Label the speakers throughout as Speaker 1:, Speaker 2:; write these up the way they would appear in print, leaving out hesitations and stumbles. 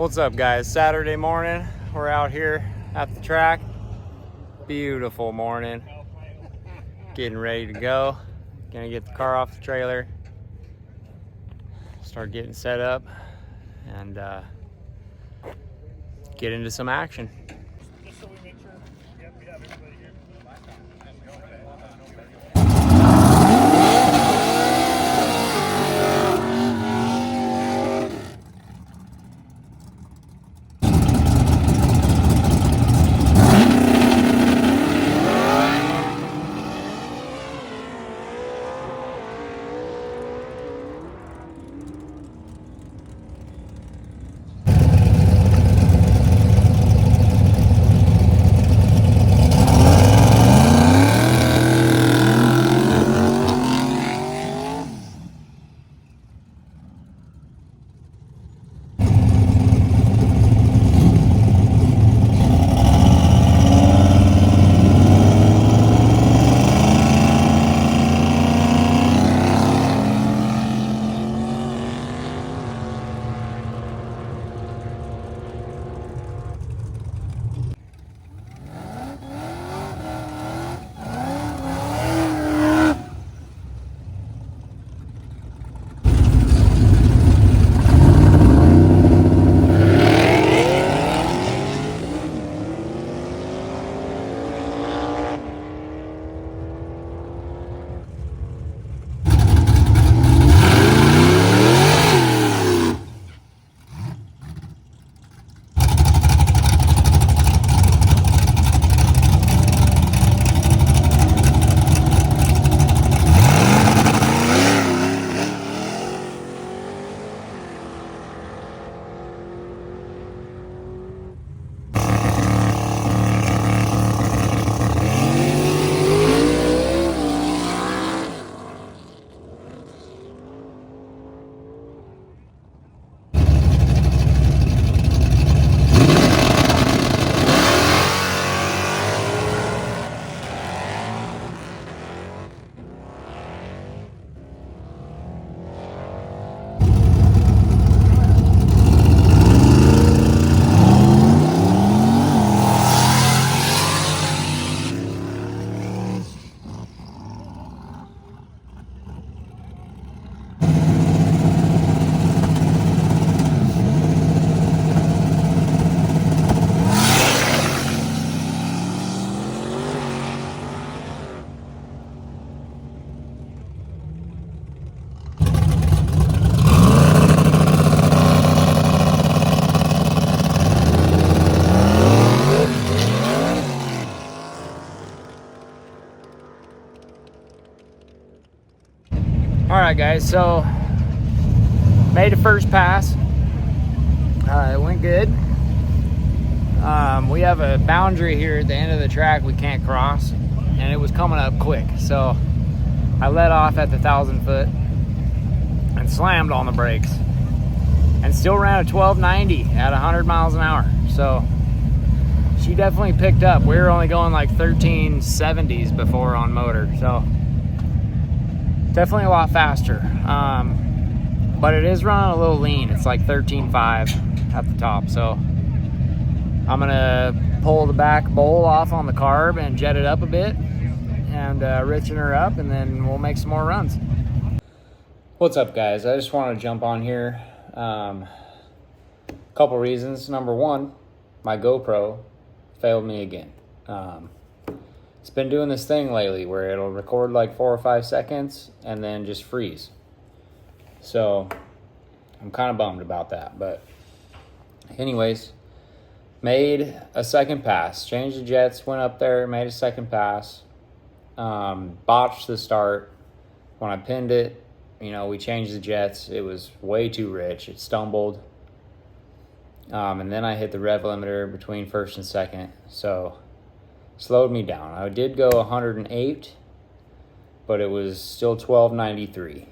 Speaker 1: What's up, guys? Saturday morning, we're out here at the track. Beautiful morning. Getting ready to go. Gonna get the car off the trailer, start getting set up, and get into some action.
Speaker 2: Just so we make sure, we have everybody here.
Speaker 1: All right, guys, so made the first pass. It went good. We have a boundary here at the end of the track we can't cross, and it was coming up quick, so I let off at the 1,000 foot and slammed on the brakes and still ran a 1290 at 100 miles an hour. So she definitely picked up. We were only going like 1370s before on motor, so definitely a lot faster. But it is running a little lean. It's like 13.5 at the top, so I'm gonna pull the back bowl off on the carb and jet it up a bit and richen her up, and then we'll make some more runs. What's up, guys? I just want to jump on here. Couple reasons. Number one, my GoPro failed me again. It's been doing this thing lately where it'll record like 4 or 5 seconds and then just freeze. So I'm kind of bummed about that. But anyways, made a second pass. Changed the jets, went up there, made a second pass. Botched the start. When I pinned it, we changed the jets. It was way too rich. It stumbled. And then I hit the rev limiter between first and second. So slowed me down. I did go 108, but it was still 1293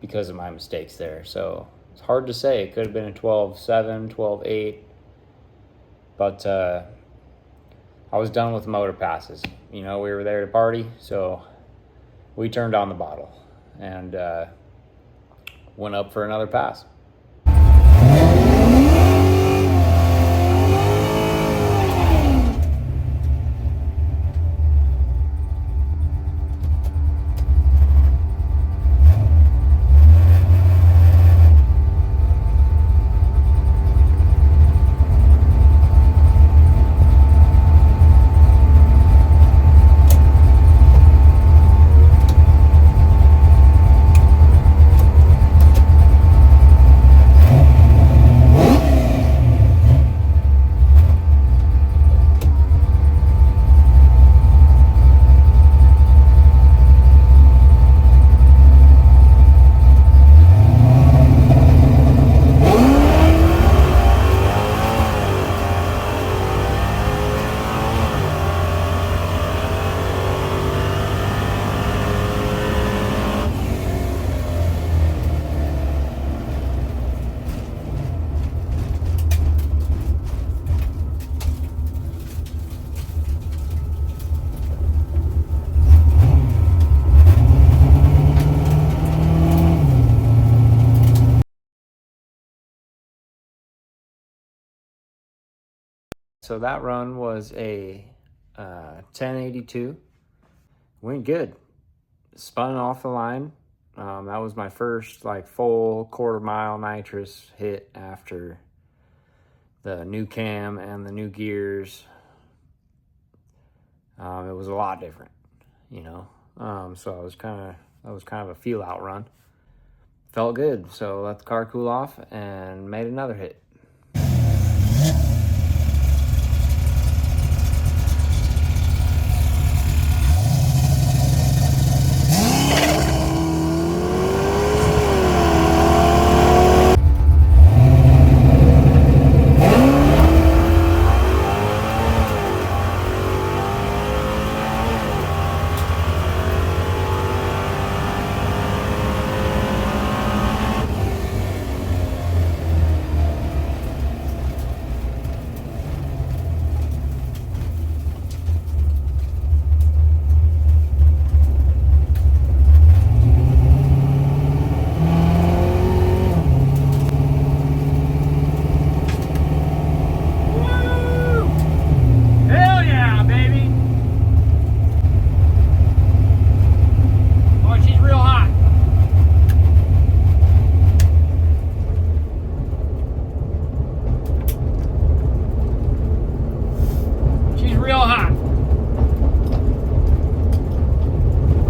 Speaker 1: because of my mistakes there. So it's hard to say. It could have been a 12.7, 12.8, but I was done with motor passes. We were there to party, so we turned on the bottle and went up for another pass. so that run was a 1082. Went good. Spun off the line. That was my first like full quarter-mile nitrous hit after the new cam and the new gears. It was a lot different, you know. So that was kind of a feel out run. Felt good, so let the car cool off and made another hit.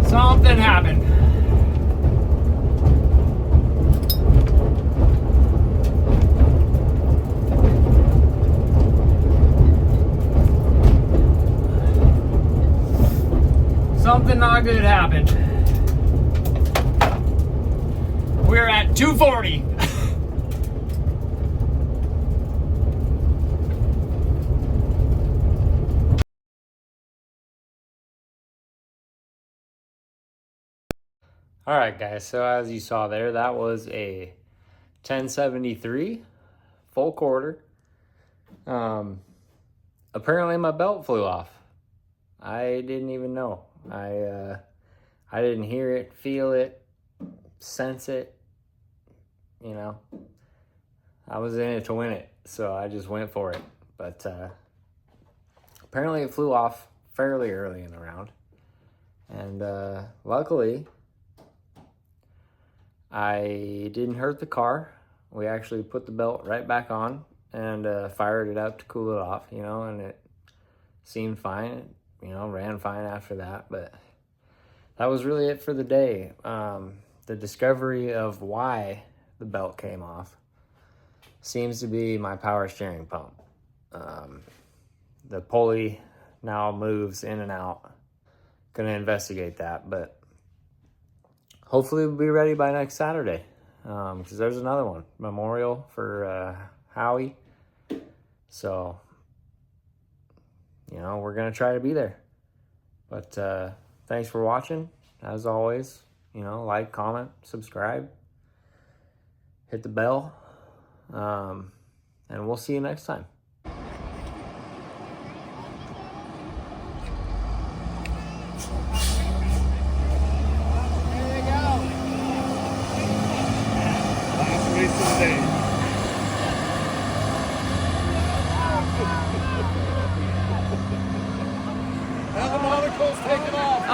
Speaker 1: Something happened. Something not good happened. We're at 240. All right, guys, so as you saw there, that was a 1073 full quarter. Apparently my belt flew off. I didn't even know. I didn't hear it, feel it, sense it, you know. I was in it to win it, so I just went for it. But apparently it flew off fairly early in the round. And luckily, I didn't hurt the car. We actually put the belt right back on and fired it up to cool it off, you know, and it seemed fine, you know, ran fine after that. But that was really it for the day. The discovery of why the belt came off seems to be my power steering pump. The pulley now moves in and out. Gonna investigate that, but hopefully we'll be ready by next Saturday, because there's another one, Memorial for Holley. So, you know, we're going to try to be there. But thanks for watching. As always, you know, like, comment, subscribe, hit the bell, and we'll see you next time.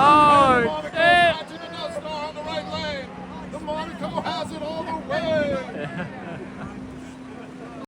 Speaker 2: Oh, shit! The Monaco has it all the way!